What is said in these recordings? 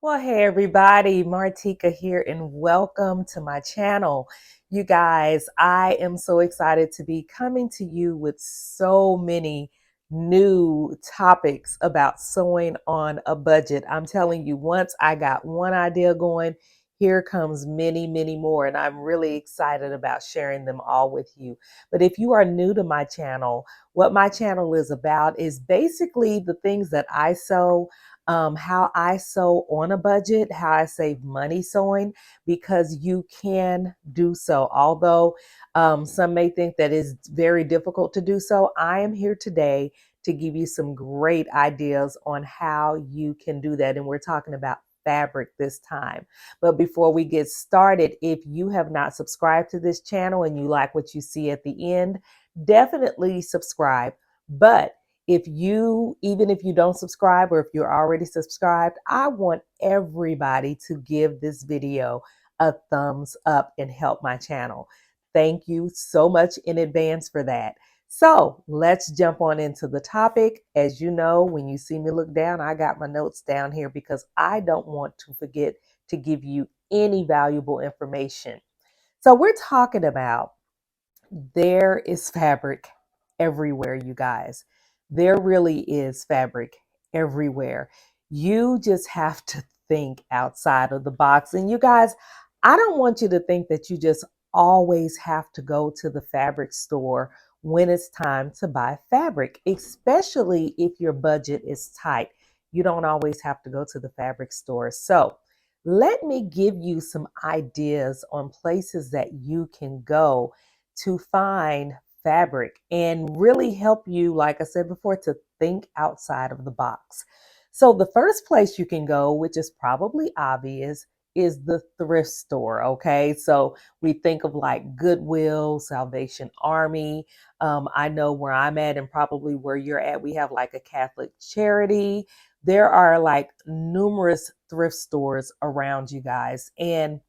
Well, hey everybody, Martika here, and welcome to my channel. You guys, I am so excited to be coming to you with so many new topics about sewing on a budget. I'm telling you, once I got one idea going, here comes many more, and I'm really excited about sharing them all with you. But if you are new to my channel, what my channel is about is basically the things that I sew, how I sew on a budget, how I save money sewing, because you can do so. Although some may think that it's very difficult to do so, I am here today to give you some great ideas on how you can do that. And we're talking about fabric this time. But before we get started, if you have not subscribed to this channel and you like what you see at the end, definitely subscribe. But even if you don't subscribe, or if you're already subscribed, I want everybody to give this video a thumbs up and help my channel. Thank you so much in advance for that. So let's jump on into the topic. As you know, when you see me look down, I got my notes down here because I don't want to forget to give you any valuable information. So we're talking about there is fabric everywhere, you guys. There really is fabric everywhere. You just have to think outside of the box. And you guys, I don't want you to think that you just always have to go to the fabric store when it's time to buy fabric, especially if your budget is tight. You don't always have to go to the fabric store. So, let me give you some ideas on places that you can go to find fabric and really help you, like I said before, to think outside of the box. So, the first place you can go, which is probably obvious, is the thrift store. Okay. So, we think of like Goodwill, Salvation Army. I know where I'm at, and probably where you're at, we have like a Catholic charity. There are like numerous thrift stores around, you guys. And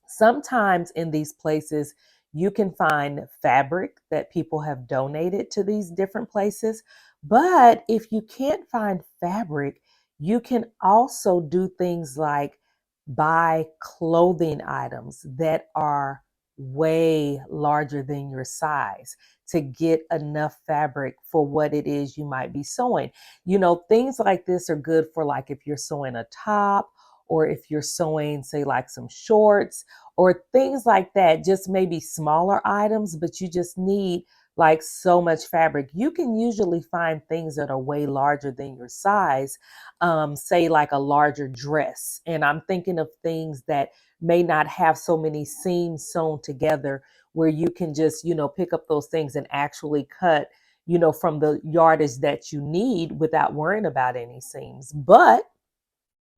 sometimes in these places, you can find fabric that people have donated to these different places. But if you can't find fabric, you can also do things like buy clothing items that are way larger than your size to get enough fabric for what it is you might be sewing. You know, things like this are good for like if you're sewing a top, or if you're sewing, say, like some shorts or things like that, just maybe smaller items, but you just need like so much fabric. You can usually find things that are way larger than your size, say like a larger dress. And I'm thinking of things that may not have so many seams sewn together, where you can just, pick up those things and actually cut, from the yardage that you need without worrying about any seams. But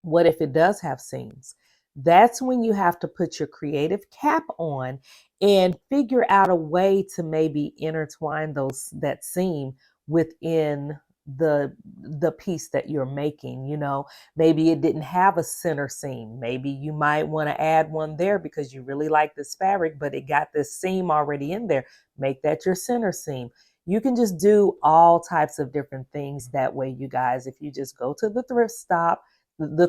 what if it does have seams? That's when you have to put your creative cap on and figure out a way to maybe intertwine that seam within the piece that you're making. Maybe it didn't have a center seam. Maybe you might want to add one there because you really like this fabric, but it got this seam already in there. Make that your center seam. You can just do all types of different things that way, you guys. If you just go to the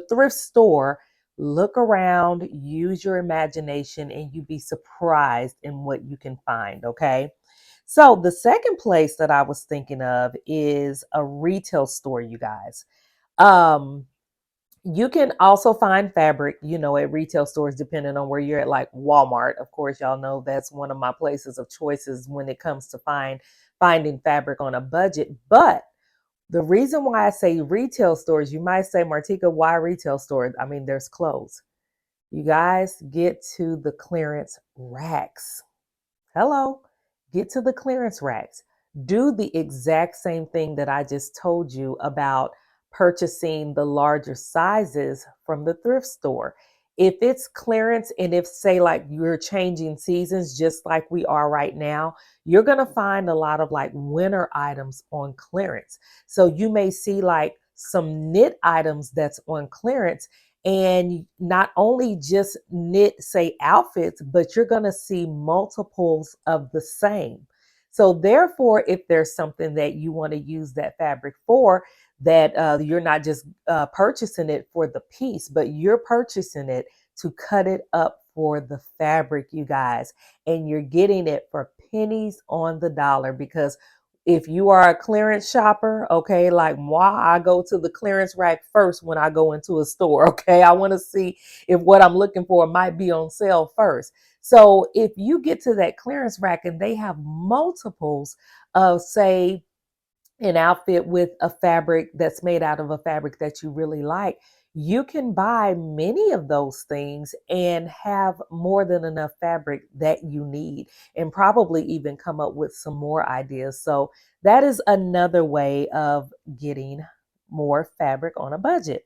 thrift store, look around, use your imagination, and you'd be surprised in what you can find. Okay. So, the second place that I was thinking of is a retail store, you guys. Um, you can also find fabric, at retail stores, depending on where you're at, like Walmart. Of course, y'all know that's one of my places of choices when it comes to finding fabric on a budget. But the reason why I say retail stores, you might say, Martika, why retail stores? I mean, there's clothes. You guys, get to the clearance racks. Hello, get to the clearance racks. Do the exact same thing that I just told you about purchasing the larger sizes from the thrift store. If it's clearance, and if, say, like you're changing seasons, just like we are right now, you're going to find a lot of like winter items on clearance. So you may see like some knit items that's on clearance, and not only just knit, say, outfits, but you're going to see multiples of the same. So therefore, if there's something that you want to use that fabric for, that you're not just purchasing it for the piece, but you're purchasing it to cut it up for the fabric, you guys. And you're getting it for pennies on the dollar, because if you are a clearance shopper, okay, like moi, I go to the clearance rack first when I go into a store, okay? I want to see if what I'm looking for might be on sale first. So if you get to that clearance rack and they have multiples of, say, an outfit with a fabric that's made out of a fabric that you really like, you can buy many of those things and have more than enough fabric that you need, and probably even come up with some more ideas. So that is another way of getting more fabric on a budget.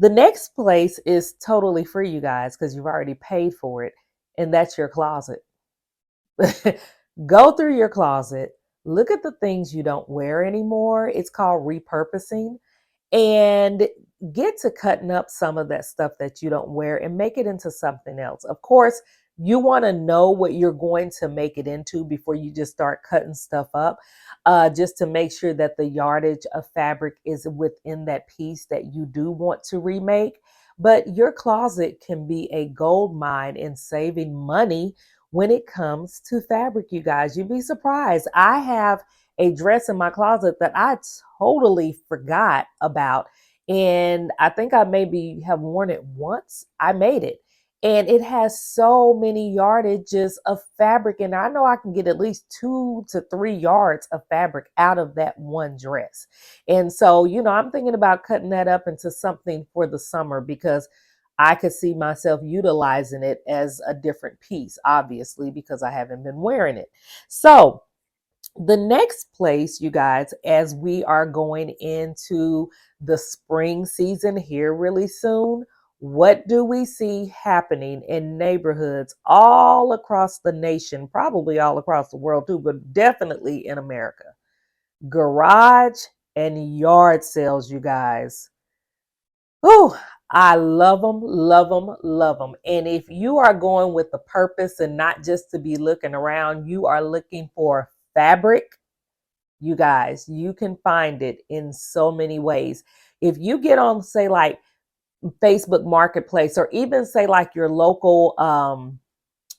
The next place is totally free, you guys, because you've already paid for it, and that's your closet. Go through your closet, look at the things you don't wear anymore. It's called repurposing, and get to cutting up some of that stuff that you don't wear and make it into something else. Of course, you want to know what you're going to make it into before you just start cutting stuff up, just to make sure that the yardage of fabric is within that piece that you do want to remake. But your closet can be a gold mine in saving money when it comes to fabric, you guys. You'd be surprised. I have a dress in my closet that I totally forgot about. And I think I maybe have worn it once. I made it. And it has so many yardages of fabric. And I know I can get at least 2 to 3 yards of fabric out of that one dress. And so, I'm thinking about cutting that up into something for the summer, because I could see myself utilizing it as a different piece, obviously, because I haven't been wearing it. So, the next place, you guys, as we are going into the spring season here really soon, what do we see happening in neighborhoods all across the nation, probably all across the world too, but definitely in America? Garage and yard sales, you guys. Oh, I love them, love them, love them. And if you are going with the purpose and not just to be looking around, you are looking for fabric, you guys, you can find it in so many ways. If you get on, say, like Facebook Marketplace, or even say like your local,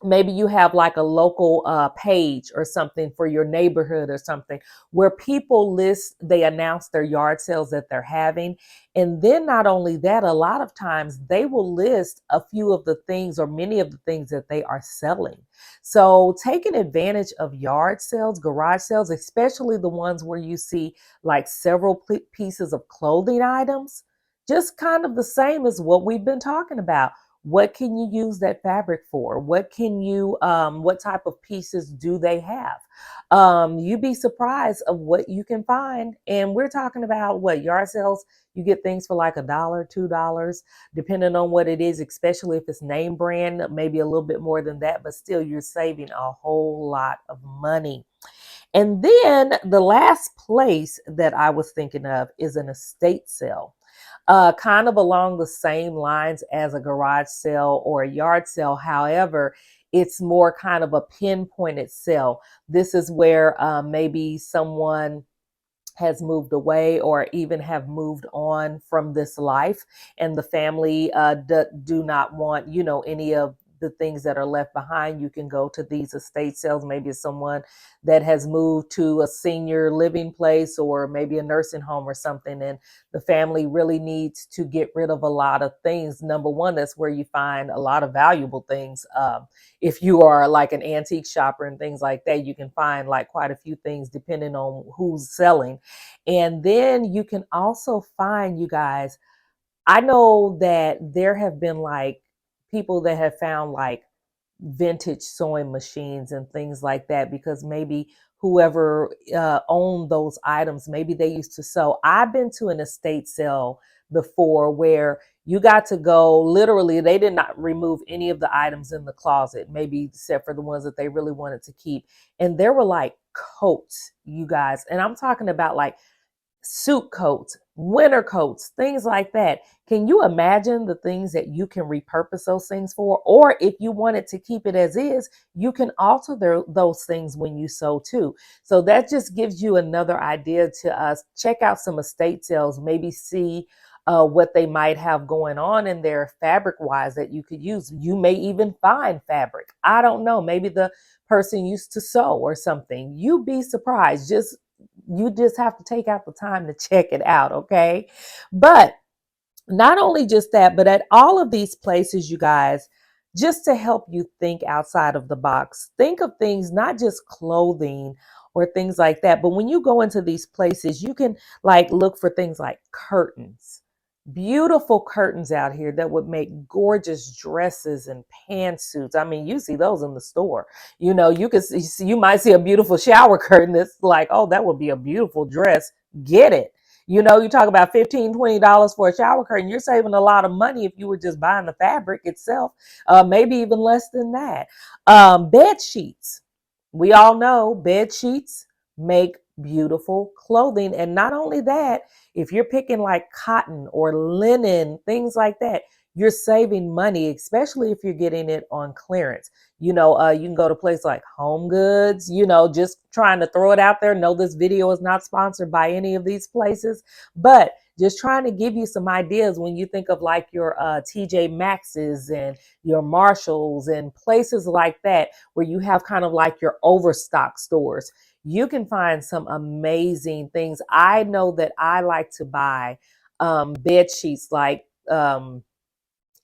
maybe you have like a local page or something for your neighborhood or something, where people they announce their yard sales that they're having. And then not only that, a lot of times they will list a few of the things or many of the things that they are selling. So taking advantage of yard sales, garage sales, especially the ones where you see like several pieces of clothing items, just kind of the same as what we've been talking about. What can you use that fabric for? What type of pieces do they have? You'd be surprised of what you can find. And we're talking about what yard sales, you get things for like $1, $2, depending on what it is, especially if it's name brand, maybe a little bit more than that, but still you're saving a whole lot of money. And then the last place that I was thinking of is an estate sale. Kind of along the same lines as a garage sale or a yard sale. However, it's more kind of a pinpointed sale. This is where maybe someone has moved away or even have moved on from this life, and the family do not want, any of the things that are left behind. You can go to these estate sales. Maybe it's someone that has moved to a senior living place or maybe a nursing home or something, and the family really needs to get rid of a lot of things. Number one, that's where you find a lot of valuable things. If you are like an antique shopper and things like that, you can find like quite a few things depending on who's selling. And then you can also find, you guys, I know that there have been like people that have found like vintage sewing machines and things like that, because maybe whoever owned those items, maybe they used to sew. I've been to an estate sale before where you got to go, literally they did not remove any of the items in the closet, maybe except for the ones that they really wanted to keep. And there were like coats, you guys, and I'm talking about like suit coats, winter coats, things like that. Can you imagine the things that you can repurpose those things for? Or if you wanted to keep it as is, you can alter those things when you sew too. So that just gives you another idea to check out some estate sales, maybe see what they might have going on in there fabric wise that you could use. You may even find fabric. I don't know. Maybe the person used to sew or something. You'd be surprised. You just have to take out the time to check it out, okay? But not only just that, but at all of these places, you guys, just to help you think outside of the box, think of things, not just clothing or things like that, but when you go into these places, you can like look for things like curtains, beautiful curtains out here that would make gorgeous dresses and pantsuits. I mean, you see those in the store. You know, you can see, you might see a beautiful shower curtain that's like, oh, that would be a beautiful dress. Get it. You know, you talk about $15, $20 for a shower curtain. You're saving a lot of money if you were just buying the fabric itself, maybe even less than that. Bed sheets. We all know bed sheets make beautiful clothing. And not only that, if you're picking like cotton or linen, things like that, you're saving money, especially if you're getting it on clearance. You know, you can go to places like Home Goods, you know, just trying to throw it out there. No, this video is not sponsored by any of these places, but just trying to give you some ideas when you think of like your TJ Maxx's and your Marshalls and places like that, where you have kind of like your overstock stores. You can find some amazing things. I know that I like to buy bed sheets like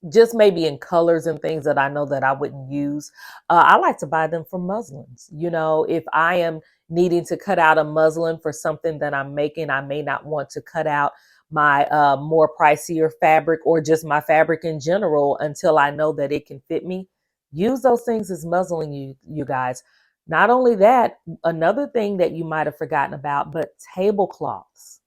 just maybe in colors and things that I know that I wouldn't use. I like to buy them from muslins. You know, if I am needing to cut out a muslin for something that I'm making, I may not want to cut out my more pricier fabric or just my fabric in general until I know that it can fit me. Use those things as muslin, you guys. Not only that, another thing that you might have forgotten about, but tablecloths.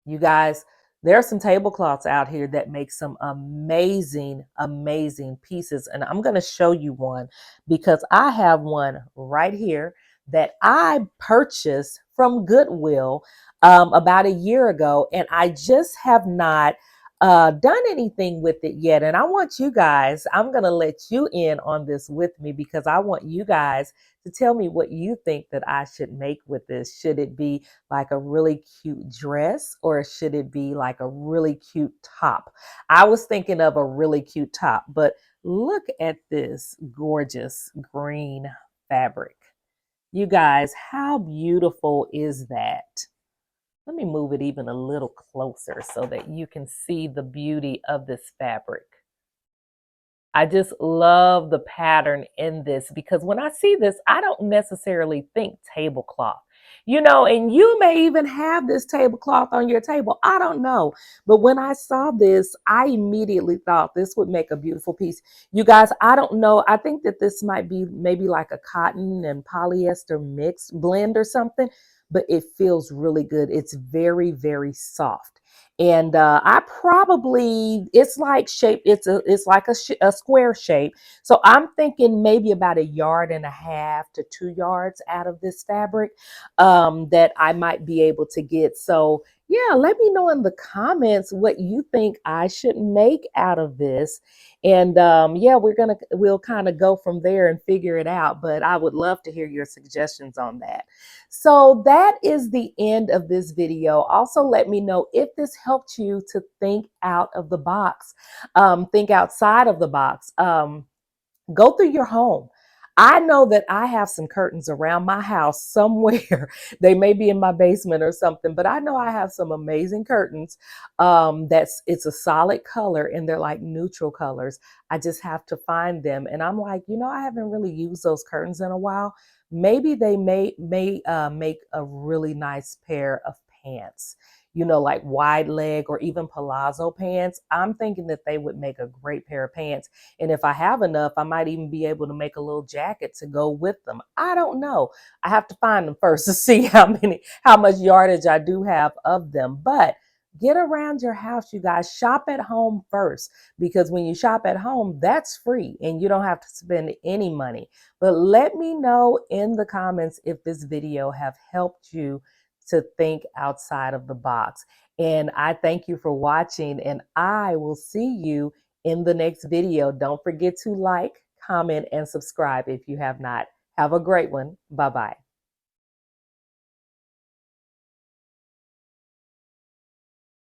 You guys, there are some tablecloths out here that make some amazing, amazing pieces. And I'm going to show you one because I have one right here that I purchased from Goodwill about a year ago. And I just have not done anything with it yet. And I want you guys, I'm going to let you in on this with me because I want you guys to tell me what you think that I should make with this. Should it be like a really cute dress or should it be like a really cute top? I was thinking of a really cute top, but look at this gorgeous green fabric. You guys, how beautiful is that? Let me move it even a little closer so that you can see the beauty of this fabric. I just love the pattern in this because when I see this, I don't necessarily think tablecloth, you know, and you may even have this tablecloth on your table. I don't know. But when I saw this, I immediately thought this would make a beautiful piece. You guys, I don't know. I think that this might be maybe like a cotton and polyester mixed blend or something, but it feels really good. It's very, very soft. And I probably it's like shape. It's like a square shape. So I'm thinking maybe about 1.5 to 2 yards out of this fabric that I might be able to get. So yeah, let me know in the comments what you think I should make out of this. And yeah, we'll kind of go from there and figure it out. But I would love to hear your suggestions on that. So that is the end of this video. Also, let me know if this helped you to think out of the box, think outside of the box. Go through your home. I know that I have some curtains around my house somewhere. They may be in my basement or something, but I know I have some amazing curtains. It's a solid color and they're like neutral colors. I just have to find them. And I'm like, you know, I haven't really used those curtains in a while. Maybe they may make a really nice pair of pants, you know, like wide leg or even palazzo pants. I'm thinking that they would make a great pair of pants. And if I have enough, I might even be able to make a little jacket to go with them. I don't know. I have to find them first to see how much yardage I do have of them. But get around your house, you guys. Shop at home first, because when you shop at home, that's free and you don't have to spend any money. But let me know in the comments if this video have helped you to think outside of the box. And I thank you for watching, and I will see you in the next video. Don't forget to like, comment, and subscribe if you have not. Have a great one. Bye-bye.